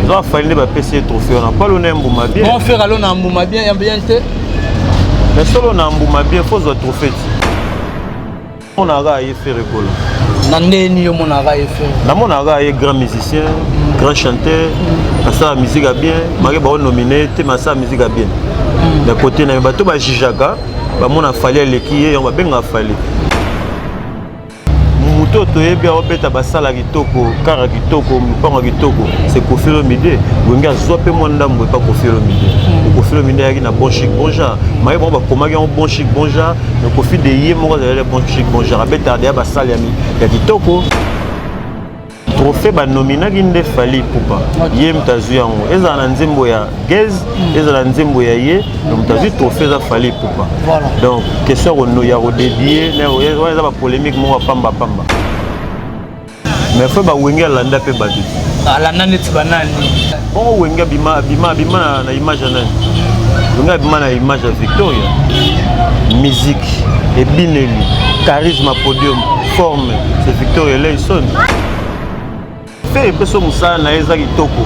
doit falloir pas passer trophée on a pas le nom ma bien on fait alors na mbuma bien mais solo na mbuma bien faut un trophée on a gagné faire école nandeni yo mona gagné faire na mona gagné grand musicien grand chanteur ça musique a bien mari ba nominé te ma ça musique a bien de côté na bato ba jijaka ba mona fallait l'équipe on va bien fallait mutoto yebi obeta basala kitoko kara kitoko mpango kitoko c'est Koffi Olomide wenga zope monda mwe pas Koffi Olomide Koffi Olomide yaki na bon chic bon genre mai bon ba komaki en bon chic bon genre le Koffi de yé mo le bon chic bon genre abeta de basala ya kitoko trophée ba nomina ginde fali pupa yé mtazu yango eza na nzembo ya gez eza na nzembo ya yé mtazu trophée za fali pupa donc question on ya redédier na eza ba polémique mo pamba mais faut ba wenga landa pe batu alanda net banani bon wenga bima na image na wenga bima na image ya Victoria musique et bineli charisme podium forme c'est Victoria Leison fait peso musala na eza kitoko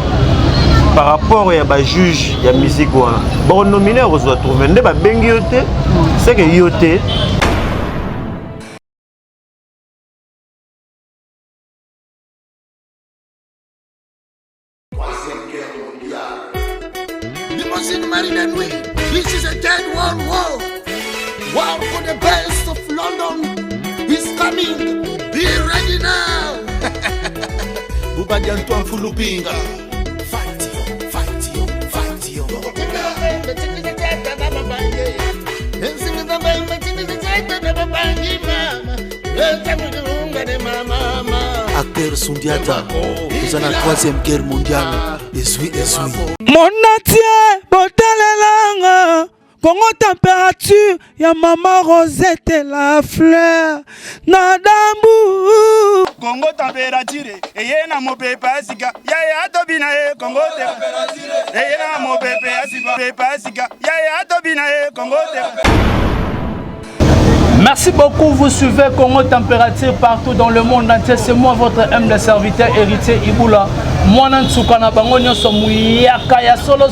par rapport à ba juge ya musique wana bon nominé on doit trouver nde ba bengi yote c'est que yote Limousine Marine and we. This is a third world war. War for the best of London is coming. Be ready now. Bubadi Antoine Fulupinga. Fight you, fight you, fight you. Acteur Sundiata, nous avons la 3e guerre mondiale. Esui. Mon atier, botalelanga. Congo température, ya maman Rosette la fleur. Nadambu. Congo température, eye na mo pepe asika. Ya tobina e Congo température. Eye na mo pepe asika. Ya tobina e Congo température. Merci beaucoup, vous suivez Congo Température partout dans le monde entier. C'est moi, votre humble serviteur héritier Iboula. Moi, Nansukana Bangonyo Somouyaka ya solo.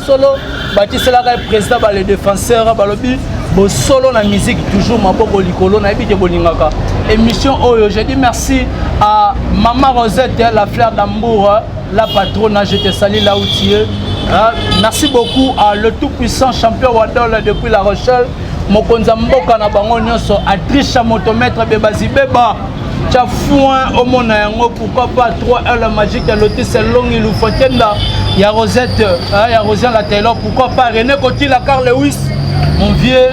Batisela ka président les défenseurs balobi bo solo na musique toujours maboko likolo na ebike bolingaka. Émission Oyo, je dis merci à Maman Rosette, la fleur d'amour, la patronne, je te salue là où tu es. Merci beaucoup à le tout-puissant champion Wadol depuis La Rochelle. Mokonza mboka na bango nyonso Atricha motomètre Bebazi Beba tia foin au mona yango pourquoi pas 3 heures la magique ya Lotis Longi Lufontenda ya Rosette ya Rosien la Taylor pourquoi pas René Kotila Carl Lewis mon vieux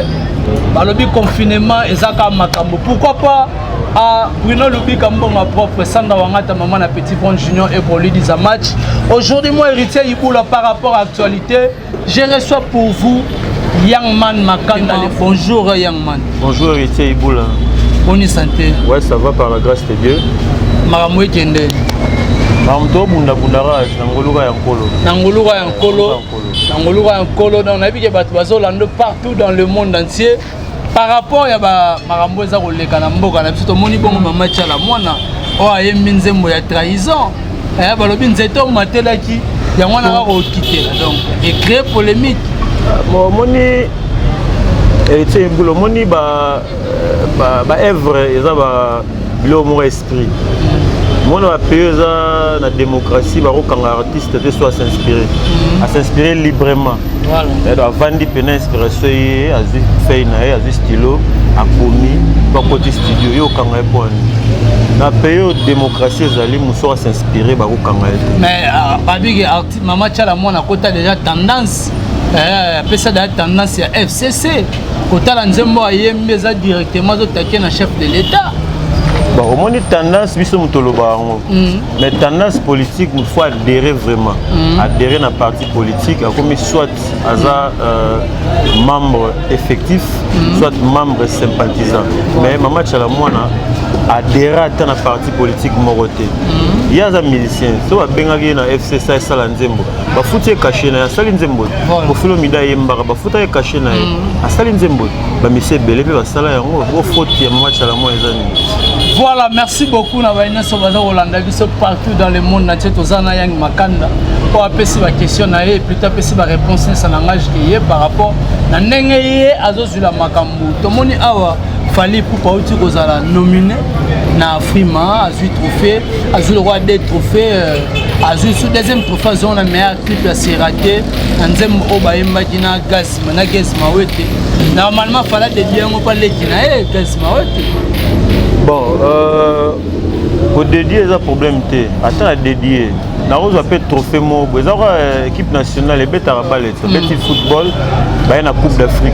balobi confinement ezaka makambo pourquoi pas à Bruno Lubika Mbonga propre Sandra Wangata maman na Petit Bon Junior et pour lui des match aujourd'hui moi héritier Iboula par rapport à l'actualité je reçois pour vous Youngman Makanda. Bonjour Youngman. Bonjour héritier Iboula. Bonne santé. Ouais, ça va par la grâce de Dieu. Maramoué Kende. Maramto Bundara, Nangoluga Yankolo. Nangoluga Yankolo. Nangoluga Yankolo. On a vu que Batouazo lande partout dans le monde entier. Par rapport à Marambo Zarole Kanamboka, on a vu que Moni Bongo Mamacha la Moana. Oh, il y a une trahison. Il y a une trahison. Matelaki. Il y a un quitté. Donc, et créer polémique. Moni héritier Iboula moni ba œuvre eza ba bilo esprit mona ba peza na démocratie ba rokanga artiste te soit s'inspirer librement voilà et doit vendre pena inspiration yi azi feina et azi stylo akomi ba côté studio yo kanga bon na pays démocratie ezali muso s'inspirer ba rokanga mais babigi artiste mama tchala mona kota déjà tendance ça a tendance à FCC. Quand on a directement le chef de l'État. Au moins, tendance, mais tendance politique, il faut adhérer vraiment. Adhérer à un parti politique, comme soit membre effectif, soit membre sympathisant. Mais Maman Tchalamouana adhérer à un parti politique moroté. Il y a des miliciens, si on a bien FCC et Salanzembo, il faut cacher na Salanzembo. Il faut le mida yembara, il faut cacher na Salanzembo. Bah monsieur Belé, il va saler yango, il faut que Maman Tchalamouana. Voilà, merci beaucoup. Nous avons partout dans le monde entier. Tozana Yang Makanda. pour appeler la question et plutôt appeler la réponse ça n'engage que par rapport à n'engagé à la makambu tout le monde awa fallait pour pas utile aux ala nominé na Afrima a eu trophée a eu le roi des trophées a eu sous deuxième trophée on a meilleur clip à Seraté anzem obaemba dina gas mana gas mawete normalement fallait de bien on parler dina gas mawete bon au dédié ça problème té attends à dédié na on appelle trophée mo ça équipe nationale et beta balle beti football ba na coupe d'Afrique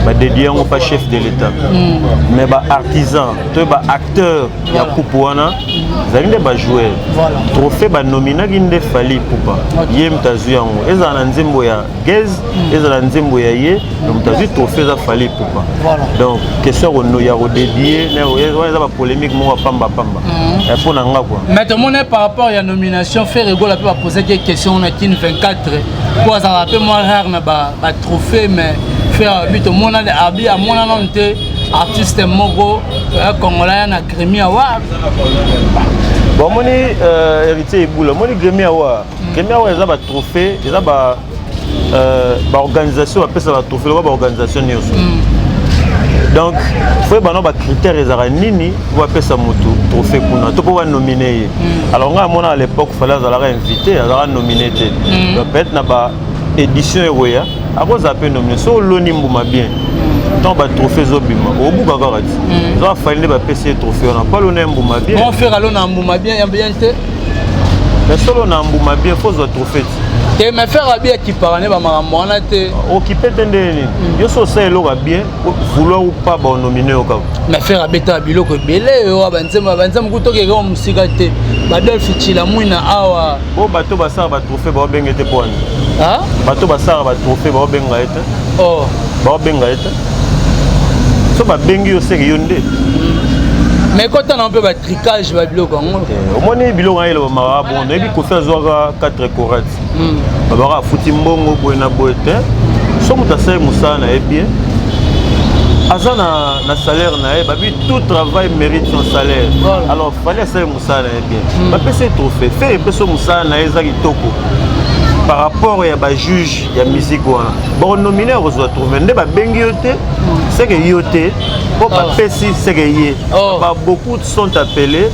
ba dédié on pas chef de l'état mais ba artisan to ba acteur ya coupe wana zalinde ba joueur trophée ba nomina ginde fali poupa yem tazu yango eza na nzembo ya gez eza na nzembo ya ye donc tazu trophée za fali poupa donc question on ya dédié na eza ba polémique mo pamba pour na nga quoi mais tout le monde par rapport à la nomination fait rigolo peut poser quelques questions on a qui 24 pour ça rappelle moi rare na ba trophée mais faire but au monde abi à mon annonté artiste moko congolais na Grammy Award bon moni héritier Iboula moni Grammy Award eza ba trophée eza ba organisation appelle ça ba trophée ba organisation nyonso donc faut ba no ba critères ezara nini va appeler ça moto trophée kuna to pour nominer alors nga mona à l'époque fallait azala invité azala nominé donc peut-être na ba édition eroya à cause appel nominé so loni mbuma bien tant ba trophée zobima au bout gagarati ça fallait ba PC trophée on a pas loni mbuma bien on fait allo na mbuma bien te mais solo na mbuma bien faut zo trophée te me faire bien qui parler ba makamona te occupé tendeni yo so ça elora bien vouloir ou pas ba nominer au cas me faire beta biloko belé yo banzema kutoke ko musika te badolphe chila mwina awa bo bato basara ba trophée ba bengete poni ah bato basara ba trophée ba benga eta oh ba benga eta so ba bengi yo seki yonde mais quand on a un peu de tricage ba biloko ngo au moins biloko ngelo mara bon nebi ko faire zoga 4 correct ba futi mbongo boena boete so mutasai musana e bien azana na salaire na e babi tout travail mérite son salaire alors fallait ça musana e bien ba pese trophée fait peso musana e za kitoko par rapport ya ba juge ya musique wana bon nominé on doit trouver nde ba bengi yote c'est que yote pour pas pesi c'est que yé pas beaucoup sont appelés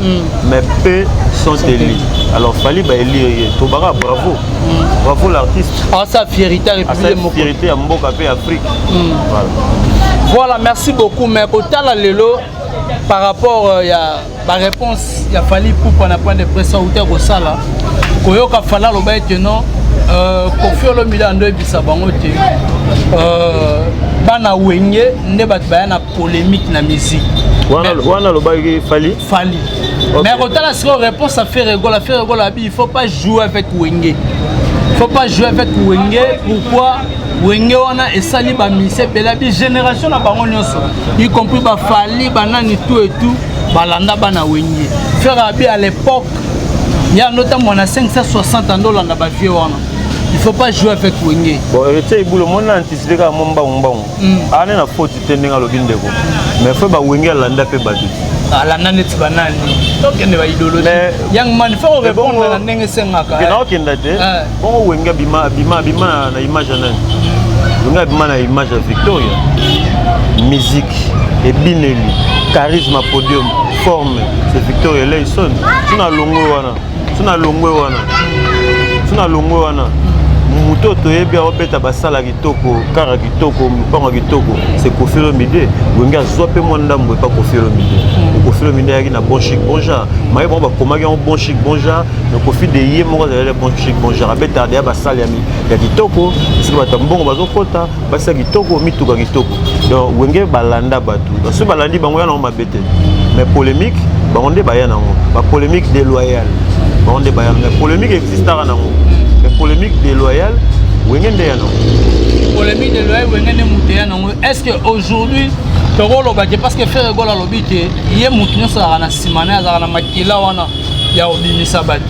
mais peu sont élus alors fallait ba élire to bara bravo l'artiste sa fierté république sa fierté à mboka pe Afrique voilà merci beaucoup mais kotala lelo par rapport ya ba réponse ya fali pour na point de presse ou te ko sala koyoka fala lo ba ete non Kofi Olomide ando ebisa bango te bana wenge nde bat ba na polémique na musique wana lo ba fali mais quand la seconde réponse à faire rigolo il faut pas jouer avec wenge pourquoi wenge wana esali ba mise bela bi génération na bango nyonso y compris ba fali banani tout et tout balanda bana wenge faire abi à l'époque il y a notamment $560 dans ba vieux wana il faut pas jouer avec wenge bon héritier Iboula mon anticipé ka momba ana na faute tendenga lo bindeko mais faut ba wenge landa pe batu ala nanet banani donc ne ba idéologie young man faut répondre na ndenge sengaka na okenda te bon wenge bima na image nani wenge bima na image ya Victoria musique et bineli charisme podium forme c'est Victoria Leison tuna longwe wana mutoto yebi obeta basala kitoko kara kitoko mpango kitoko c'est Kofi Olomide wenga zope mwandambo pas Kofi Olomide Kofi Olomide yaki na bon chic bon genre mai bon ba komaki en bon chic bon genre le Kofi de yé moko za bon chic bon genre abeta de basala ya kitoko c'est ba tambongo bazokota basa kitoko mituka kitoko donc wenge balanda batu so balandi bango ya na mabete mais polémique bango baya nango ba polémique déloyale bango baya mais polémique existera nango polémique déloyale wengende ya non polémique déloyale wengende muteya non est-ce que aujourd'hui tokolo baje parce que faire gola lobite yé mutunyo sala na simana za na makila wana ya obimisa batu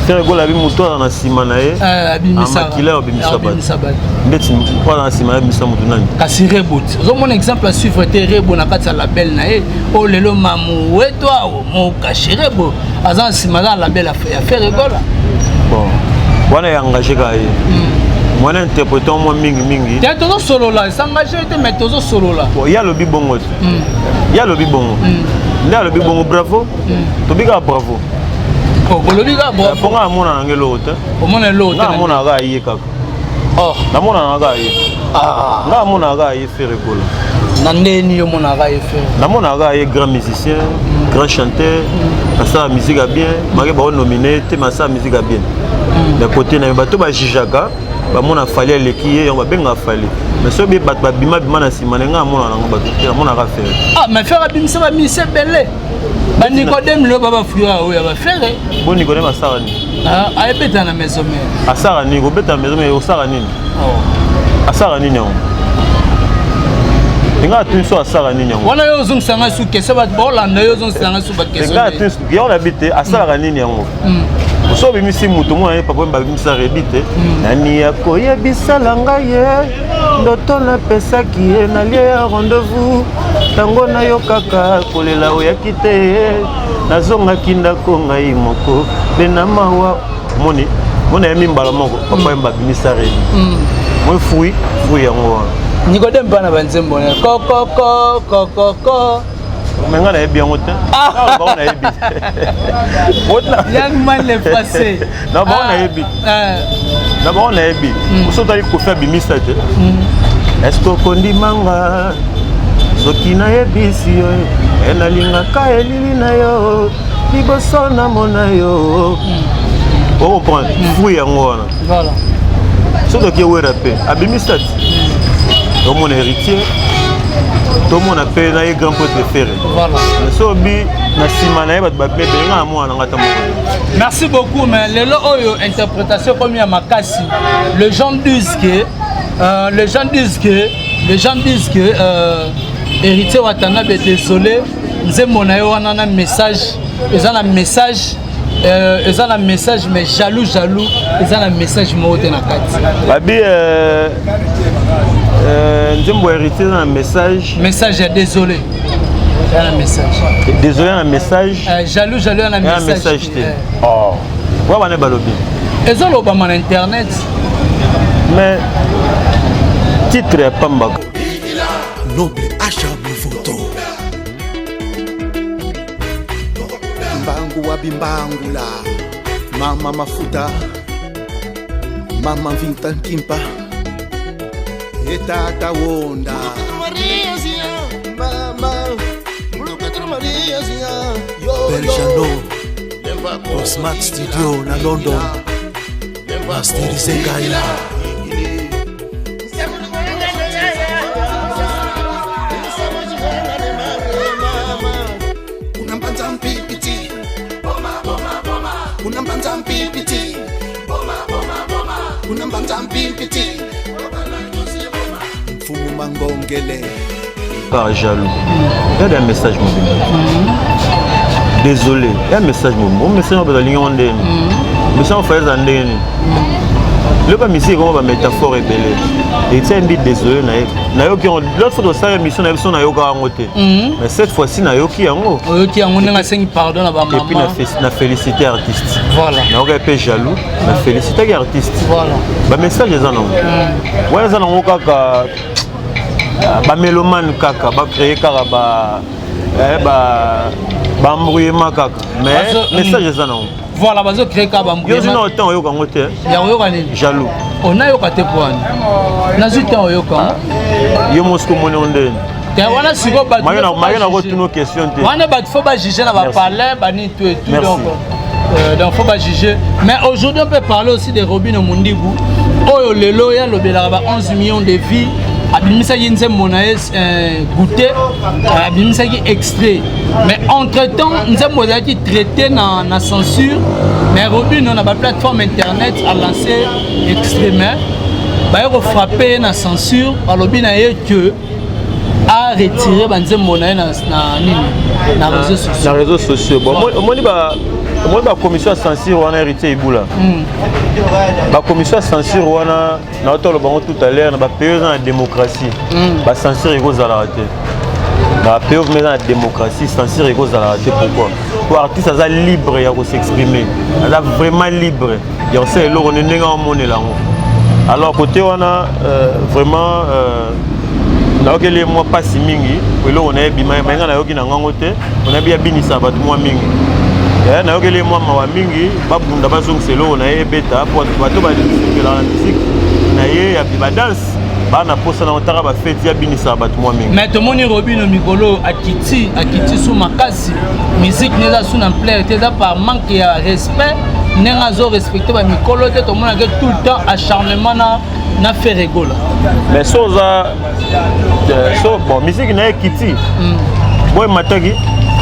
faire gola bi muto na simana e abimisa makila obimisa batu ndeti kwa na simana obimisa mutu nani kasi reboot zo mon exemple à suivre te rebo na kati ya label na e o lelo mamu weto mo kashirebo azan simana label ya faire gola bon wana ya engagé ka ye moi interprétant moi mingi te tozo solo là s'engager te mais tozo solo là ya lobi bongo ya lobi bongo nda lobi bongo bravo to bika bravo ko lobi ka bravo ponga mona ngelo te o mona lo te na mona ga ye kaka oh na mona ga ye na mona ga ye faire golo na ndeni yo mona ga ye faire na mona ga ye grand musicien grand chanteur ça musique a bien mari ba nominé te massa musique a bien de côté na bato ba jijaka ba mona fali leki yo ba benga fali mais so bi bat ba bima bima na simana nga mona na bato te mona ga faire ah mais faire bimisa ba mise belé ba Nicodème lo baba fuira o ya ba faire bon Nicodème asara ni ah ay beta na maison mais asara ni go beta maison mais osara ni asara ni non Nga tu so asara nini yango. Wana yo zungsanga su kese ba bolanda yo zungsanga su ba kese. Nga tu yo na bité asara nini yango. So bi misi mutu mo na papa mba bimisa rebite. Nani yakoye bisala ngaye. Ndoto na pesa ki na lie rendez-vous. Tango na yo kaka kolela o yakite. Nazonga kinda ko ngai moko. Bena mawa moni. Mona yemi mbala moko papa mba bimisa rebite. Moi fui yango. Nicodème pas na banzembo ne ko menga na bien ngote na ba na yebi young man le passé na ba na yebi na ba na yebi so tali ko faire bimisa te est-ce que kondi manga soki na yebisi yo ena linga ka elili na yo liboso na mona yo o point fui yango wana voilà so to ki wera pe abimisa tout mon héritier, tout mon appel na grand pote préféré. Voilà. So bi na simana ba bebe nga mo na ngata mo. Merci beaucoup mais lelo oyo interprétation comme ya makasi. Les gens disent que héritier Watana be désolé, nzembo na yo wana na message, eza na message mais jaloux eza na message mo te na kati. Babi nzembo héritier na message est désolé. Un message. Désolé un message. Jaloux un message. Oh. Ouais on est balobi. Ils ont l'obama sur internet. Mais titre est pas mbako. Noble Achabu photo. Mbangu wa bimbangula. Mama mafuta. Mama vinta kimpa. Etata wonda. Mama. Belgiano. Osmat Studio na London. Masterize Gaila. Mfumu mangongele Par jaloux. Il y a un message mobile. Désolé, il y a un message mobile. Mon message mobile est en ligne. Le message mobile est en ligne. Le pas musique comme une métaphore ébélée. Et tu as dit désolé l'autre fois de ça émission na son ayoka ngote. Mais cette fois-ci na yoki yango. Yoki yango nga sing pardon na ba maman. Et puis na féliciter artiste. Voilà. Na oka pe jaloux, na féliciter artiste. Voilà. Ba message ezana ngo. Ouais ezana ngo kaka ba mélomane kaka ba créer kaka ba mbrouillement kaka. Mais message ezana ngo. Voilà, bazo créer ka ba mbrouillement. Yo zina autant oyoka ngote. Ya oyoka nini? Jaloux. On a yoka te poani. Na zuta oyoka. Yo mosko moni ondeni. Te wana siko ba. Mayona ko tuno question te. Wana ba faut ba juger na ba parler ba ni tout et tout donc faut pas juger. Mais aujourd'hui on peut parler aussi de Robin Mundibu. Oyo lelo ya lobela ba 11 millions de vies. Abimisa ki nzembo na goûter, abimisa ki extrait. Mais entre-temps, nzembo a été traité na censure. Mais Robin on a ba plateforme internet a lancé extrait mais ba yo frappé na censure, Robin a eu que a retiré ba nzembo na na réseaux sociaux. Na réseaux sociaux. Bon moi la commission censure on a hérité Iboula. La commission censure on a na auto le bango tout à l'heure na ba pays en démocratie. Ba censure ego za la raté. Bah pays mais dans la démocratie c'est sûr que ça a été pourquoi pour artiste ça libre ya ko s'exprimer ça vraiment libre il y a c'est on est nga monnaie là alors côté on a vraiment na okele moi pas si mingi pelo on a bima nga na yoki na ngangote on a bien binisa ba moi mingi na okele moi mawa mingi babunda bazong selo na ebeta pour bato ba la musique na ye ya ba danse bana posa na otara ba fête ya binisa ba moi mingi mais to moni Robino Mikolo akiti sous makasi musique neza sous ampleur te par manque ya respect nenga zo respecter ba Mikolo te to mona que tout le temps acharnement na fait rigoler mais soza so bon musique na ekiti boy matagi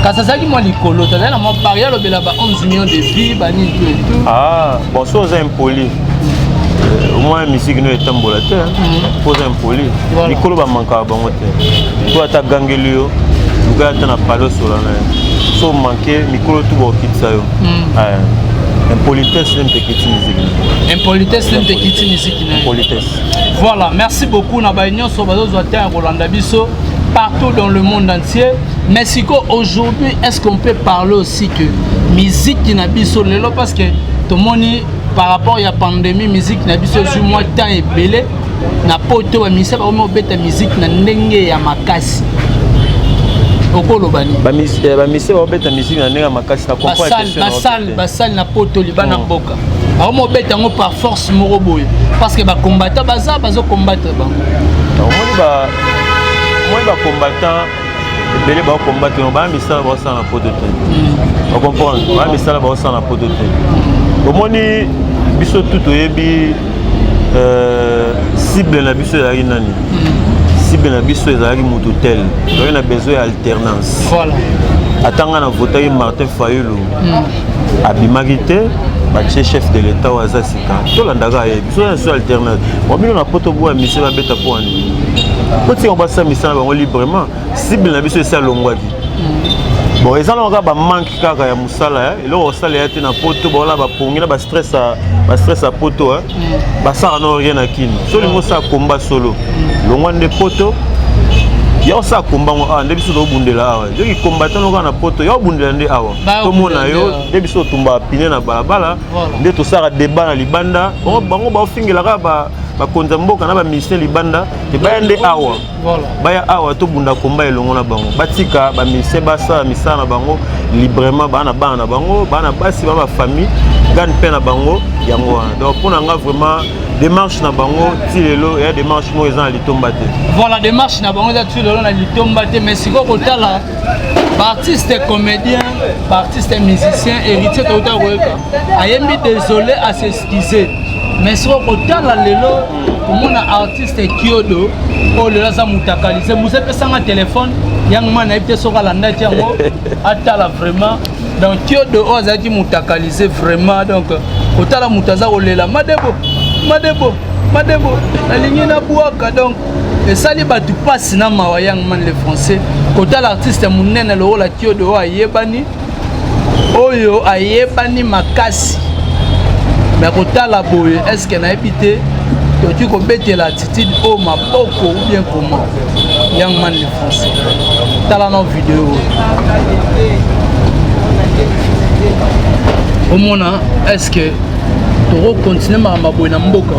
kasasaki moi likolo to na mo barrière lobela ba 11 millions de vies ba ni tout ah bon soza impoli au moins musique no etambola te poza impoli likolo ba manka ba mote to ata gangelio nga ta na palo sola na so manquer mikolo tout bo kitsa yo impolitesse même petite musique impolitesse même petite musique impolitesse voilà merci beaucoup na ba union so bazo zoata Rolanda biso partout dans le monde entier mais siko aujourd'hui est-ce qu'on peut parler aussi que musique na biso lelo parce que tout le monde par rapport à la pandémie musique na biso du mois temps et belé na poto ba misa ba mo beta musique na ndenge ya makasi okolo bani ba misa ba beta musique na ndenge ya makasi na comprendre basal na poto libana mboka ba mo beta ngo par force moko boye parce que ba combattant bazo combattre ba omoni ba combattant belé ba combattre ba misa ba sa na poto te on comprendre ba misa ba sa na poto te omoni biso tout oyebi cible na biso ya nani cible na biso ezalaki mutu tel donc na besoin d'alternance voilà atanga na voter Martin Fayulu abimaki te batie chef de l'état waza sika tolandaka ye biso na so alternance bomino na poto boya mise babeta poani poti on basa mise na bango librement cible na biso esa longwaki bon ils ont encore manque kaka ya musala et là on sala ya te na poto bola ba pongi na ba stress à poto ba ça na rien à kin so lingo sa combat solo longwa de poto ya sa combat nde biso do bundela awa joki combattant na poto ya bundela nde awa to mona yo nde biso tumba pine na balabala nde to sara débat na libanda bango ba fingela ka ba konza mboka na ba ministère libanda te bayande awa baya awa to bunda komba elongo na bango batika ba ministère basa misana na bango librement bana bango bana basi ba famille gan pe na bango yango donc pour nga vraiment démarche na bango tilelo ya démarche mo ezan litomba te voilà démarche na bango za tilelo na litomba te mais siko kotala ba artiste comédien ba artiste musicien héritier tota koyeka ayembi désolé à s'excuser mais si on a lelo comme un artiste Kyodo oh le ça mutakalise vous avez ça un téléphone yang man a été sur la ndati yango atala vraiment donc Kyodo oh ça dit mutakalise vraiment donc otala mutaza olela madebo la ligne na buaka donc et ça les batu passe na mawa yang man les français kota l'artiste munene le la Kyodo ayebani oyo ayebani makasi mais kota la boye est-ce qu'elle a habité tu peux l'attitude au maboko ou bien comment young man les français dans la non vidéo au monde est-ce que tu continues à m'abonner à mboka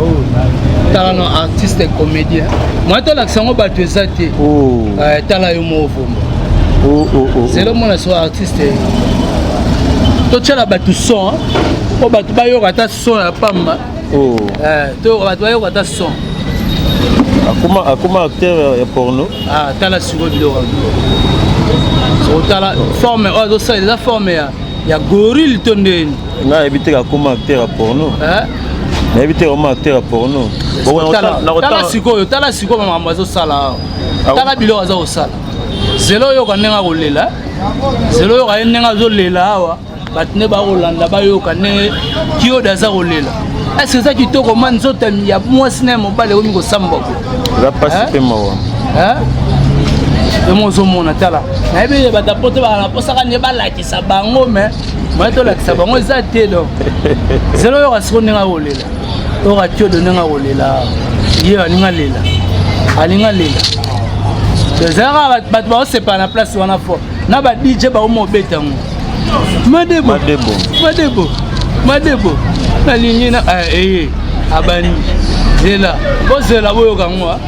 dans la non artiste et comédien moi tu l'accent au batu zate t'as la humour c'est le monde soit artiste tu as la batu son oh bah tu vas y avoir ta son à Pamba tu vas y avoir ta son comment acteur porno t'as la sur vidéo t'as la forme oh ça il a formé il y a gorille tonné na éviter comment acteur porno na éviter comment acteur porno t'as la siko maman zo sala t'as la bilo za osala zelo yo kanenga kolela zelo yo kanenga zo lela wa batne ba Rolanda ba yo kanenga Kyodo za kolela est-ce que ça qui to comment nzoto ya moi sina mobale ko miko samba ko va passer mawa et moi zo mona tala na ebe ba tapote ba na posaka ne ba lakisa bango mais moi to lakisa bango za te do zelo yo ka siko nenga kolela to ka Kyodo nenga kolela ye alinga lela ezalaka bato baosepa na place wana fo na ba DJ baomobeta yango Madebo nalingi na abani zela bozela boyoka ngo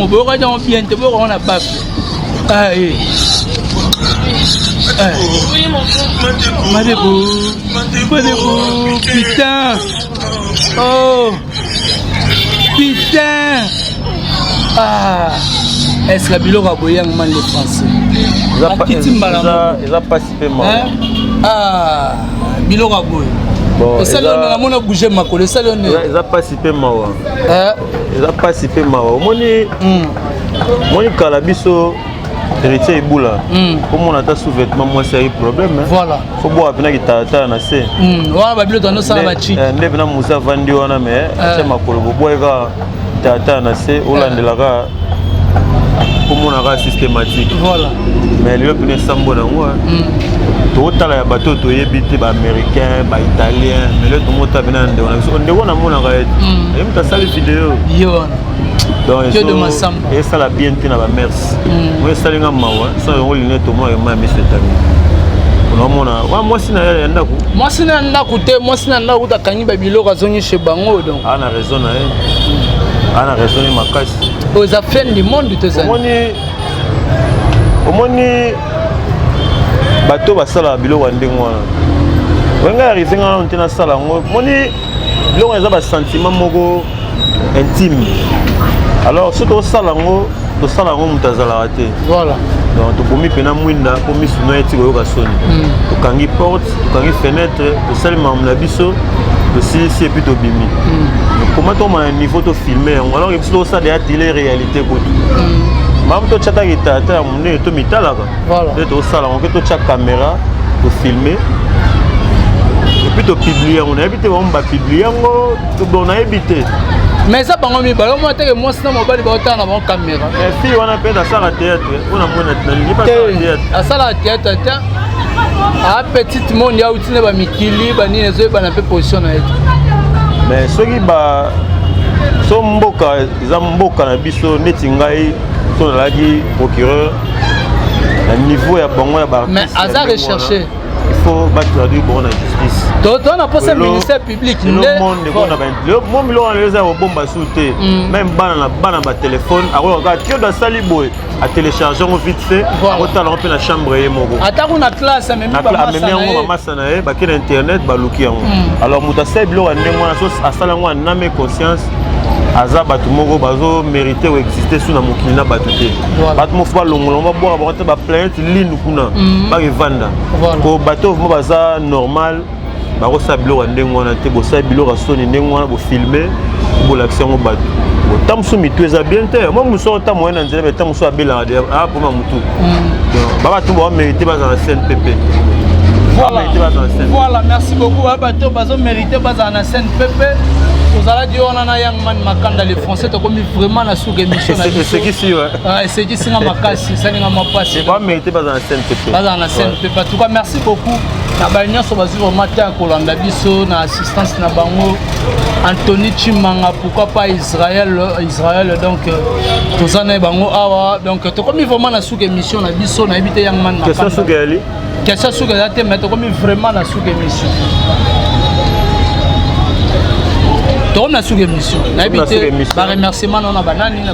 boyoka jango bien te boyoka na bafe Madebo putain oh putain est-ce que biloko aboyang man les français eza pasi pe mawa biloko aboye esali one namona bouge makolo esali one eza pasi pe mawa omoni kala biso héritier ebula komona ata sous-vêtement mwasi ayi problème voilà fo boka mpena kitala na se wana babilo tandosala bachiki nde mpena mosi avandi wana me atie makolo boboyeka tata na se olandelaka komonaka systématique voilà mais lelo mpena esambo nango tokotala ya bato toyebi te baaméricain baitalien mais lelo tomota mpena na ndeko na biso ndeko namonaka ete ayemuta asali video donc esala bien te na bamerce mo esalinga mawa so yango line tomona yoma miso etami onomona wa mwasi na ya ndako te mwasi na ndako takangi babiloko azongi chez bango donc ana raison na ye makasi oza fin du monde tozali omoni bato basala biloko ya ndenge wana wenga arrive nga nano te nasala yango omoni biloko eza basentiment moko intime alors so tosala yango moto azalaka te voilà donc tokomi mpena mwinda po miso no eti koyoka soni tokangi porte tokangi fenêtre tosali makambo na biso tosilisi epuis tobimi koma tomona niveau tofilme yango alors biso tosala ya télé réalité kutu makambo totyataki tata ya monene tomitalaka nde tosala yango mpe totya caméra tofilme epuis topublie yango nayebi te bango bapiblie yango bon nayebi te mais eza bango mibale omona teke mwasi na mobali baotala na bango caméra fille wana mpe asalaka théâtre mpona mona nalingi mpe asalaka théâtre te apetite monde auti na bamikili banini ezoyebana mpe position na ye mais soki so mboka eza mboka na biso neti ngai so nalaki procureur na niveau ya bango ya baartiste mais aza recherché il faut batraduire bon na justice tona posa ministère public momilo wana eza kobomba su te même bana batelefone akoyoka kiodo asali boye atelecharge yango vite fait akotala yango mpe na chambre ye moko atako na classe amemi yango bamasa na ye bake na internet baluki yango alors moto asali biloko ya ndenge wana so asala yango aname conscience aza bato moko bazomérite koexiste su na mokili na bato te bato mofu balongola babwaka bango te baplanete lindu kuna bakevanda po bato mo baza normal bakosala biloko ya ndenge wana te bosala biloko ya soni ndenge wana bofilme bolakisa yango bato ota mosu mitu eza bien te mo mosu ota moye na nzela beta mosu abelaka apoma motu babato bamérite bazala na scène pepe voilà merci beaucoup bato bazomérite bazala na scène pepe ozala di wana na young man makanda les français tokomi vraiment na suka émission na esekisi nga makasi esalinga mapasi bazala na scène pepe en tout cas merci beaucoup na bali nyonso bazwi vraiment te ya kolanda biso na assistance na bango Anthony Chimanga pourquoi pas Israël donc toza na bango awa donc tokomi vraiment na suka émission na biso na ebite young man makanda question suka eza te mais tokomi vraiment na suka émission tokomi na suka émission nayebi te baremerciement nona banani na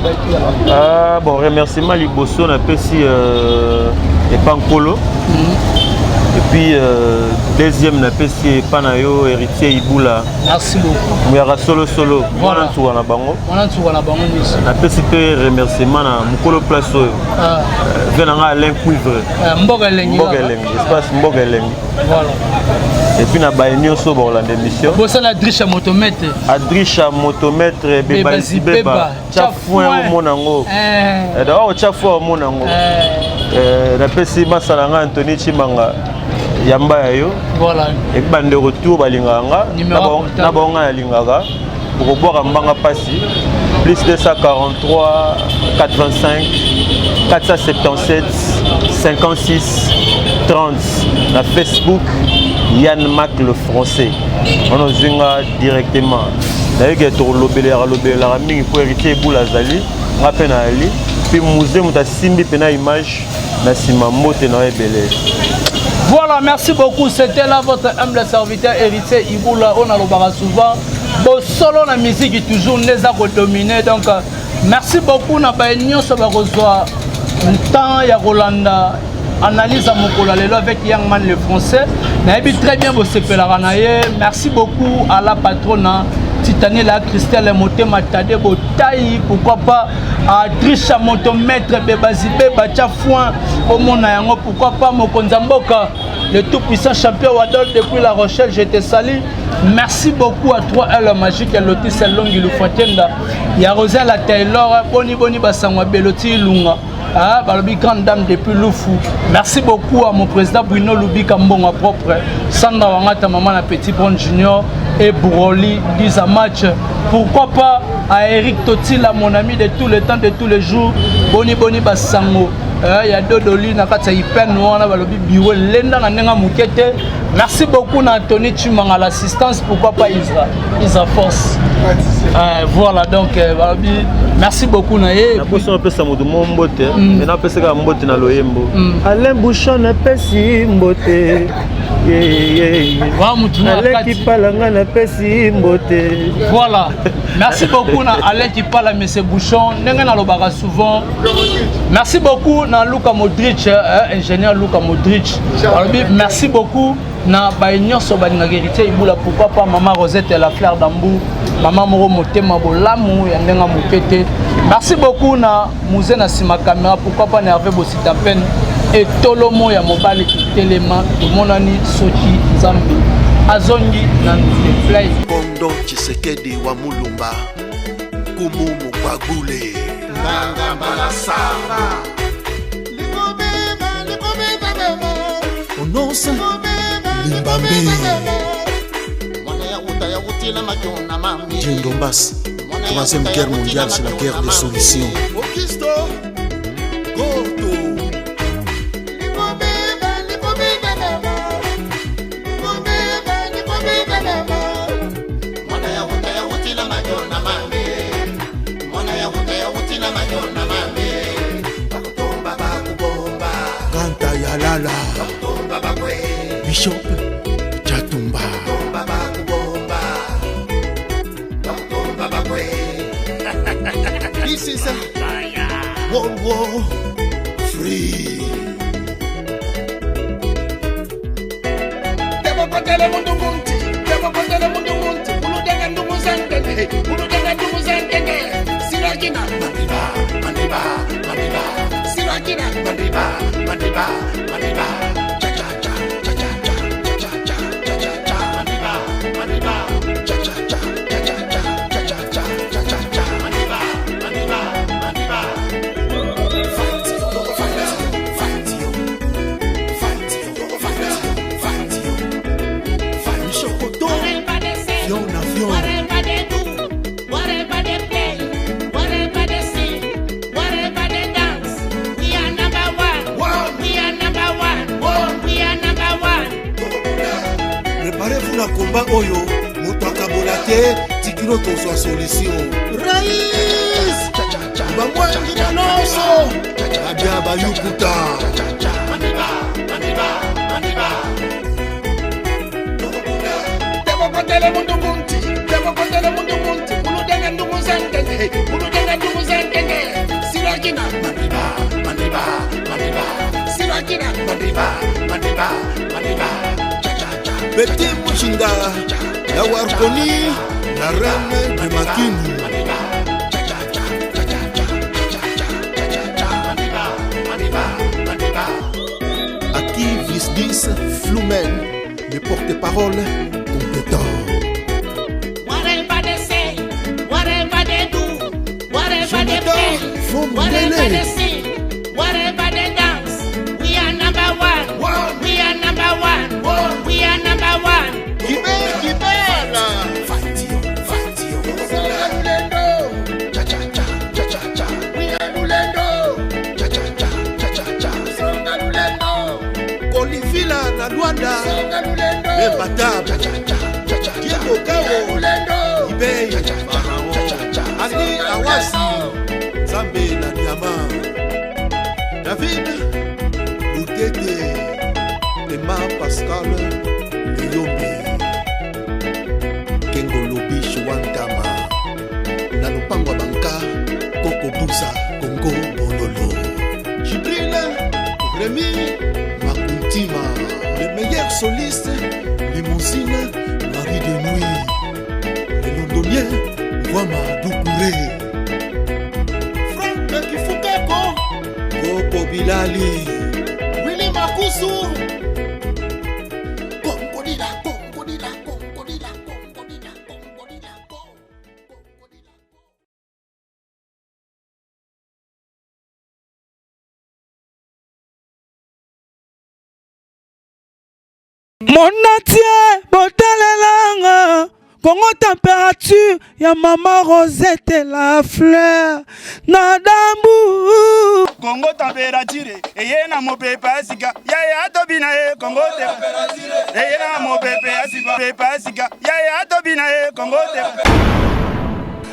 bon remerciement liboso napesi epankolo et puis deuxième napesi epa na yo héritier ibula merci beaucoup muyaka solo mwana ntuka na bango nyonso napesi mpe remerciement na mokolo place oyo ve nanga alain cuivre mboka elengi espace mboka elengi et puis na baye nyonso bakolanda émission bosana adrisha motomètre bebazibeba tiafoin omona yango dawa otiafoin omona yango napesi masala nga Anthony Chimanga yamba ya yo epi bandeko tour balingaka nga na bango nga nalingaka okobwaka mbanga mpasi plus 243 85 477 56 30 na Facebook Yann Mac le français on ozwinga directement nayoki tokolobelelaka mingi po héritier ebula azali nga mpe na ali puis musée muta simbi pena image na sima mbote na ebele. Voilà, merci beaucoup. C'était là votre humble serviteur héritier Iboula. On a le barra souvent. Bon, solo la musique est toujours les a dominé. Donc, merci beaucoup. On a besoin de temps ya Rolanda. Analyse à Mokola Lelo avec Youngman le français. Très bien, vous merci beaucoup à la patronne Titanie, la Christelle Moté Matade, Botaï, pourquoi pas à Trisha Motomètre, Bébazibé, Bachafouin, au Monayango, pourquoi pas Mokonzamboka, le tout-puissant champion Wadol depuis La Rochelle, je te salue. Merci beaucoup à toi, elle magique, elle lotis, elle longue, il Fatienda. Il y a Rosella Taylor, Boni Boni Bassangwa, Beloti Lunga. Ah, Balobi, grande dame depuis Loufou. Merci beaucoup à mon président Bruno Loubi Kambonga propre, Sandra Wangata, maman la Petit Bron Junior et Bouroli, 10 à match. Pourquoi pas à Eric Totila, mon ami de tout le temps, de tous les jours, Boni Boni Bassango. Il y a Dodoli, Nakata Ipen, Noana Balobi Biwe, Lenda Nanenga Moukete. Merci beaucoup à Anthony Tumang à l'assistance. Pourquoi pas Isa Force. Voilà donc Balobi. Merci beaucoup Naye. Na poso pe sa modu mbote, mais na pesa ka mbote na loyembo. Alain Bouchon na pesi mbote. Alain qui parle na pesi mbote. Voilà. Merci beaucoup na Alain qui parle monsieur Bouchon, nenga na lobaka souvent. Merci beaucoup na Luka Modric, ingénieur Luka Modric. Merci beaucoup na baignon so baninga héritier Iboula, pourquoi pas maman Rosette et la fleur d'Ambou. Maman Moro Motema Bolamu ya ndenga mukete. Merci beaucoup na musée na sima caméra, pourquoi pas na Hervé Bosita peine et Tolomo ya mobile telema de monani Sochi Zambi Azongi na fly Kondo Chisekedi wa Mulumba Kumu Mukagule Nanga Balasanga Onosa Limbambe Djendombas, troisième guerre mondiale, c'est la guerre des solutions. Kanta Yalala Bishop Chatumba This is a World War Free. Debo kotele mundu munti, ulu denga ndugu zangenge, Sirakina, Mandiba, Sirakina, Mandiba, cha cha cha cha cha cha cha cha cha cha Mandiba, cha cha cha cha cha cha cha cha cha cha Mandiba. Whatever they do, whatever they play, whatever they sing, whatever they dance, we are number one. We are number one. We are number one. Préparez-vous la combat Oyo, Moutaka Bolate, Tikino Toso Solution. Raïs, Bamwangi Nanoso, Adiaba Yukuta. Debo kotele mundu munti, ulu denga ndugu zangenge, Sirakina, Mandiba, Sirakina, Mandiba, cha cha cha. Beti Mushinga, la Warkoni, la reine de Makini. Aki Visdis Flumen, le porte-parole compétent. Whatever they say, whatever they do, whatever they play, whatever they sing, whatever they dance, we are number one. We are number one. We are number one. Kibela. Fight you. Cha cha cha cha cha cha. We are Lulendo. Cha cha cha cha cha cha. Songa Lulendo. Kolivila na Luanda. Songa Lulendo. Bebata cha cha cha cha cha. Kieko kawo Lulendo. Ibe cha cha cha cha cha. Ali Awasi. Zambe na Diamant. soliste, limousine, Marie de nuit. Le londonien, Wama Doukouré. Franck Kifukeko, Coco Bilali, Willy Makousou. Mon atier, botalelanga, Congo température, ya maman Rosette la fleur, Nadambu. Congo température, eye na mopepa asika, yaya atobina e Congo température, eye na mopepe asika, yaya atobina e Congo température.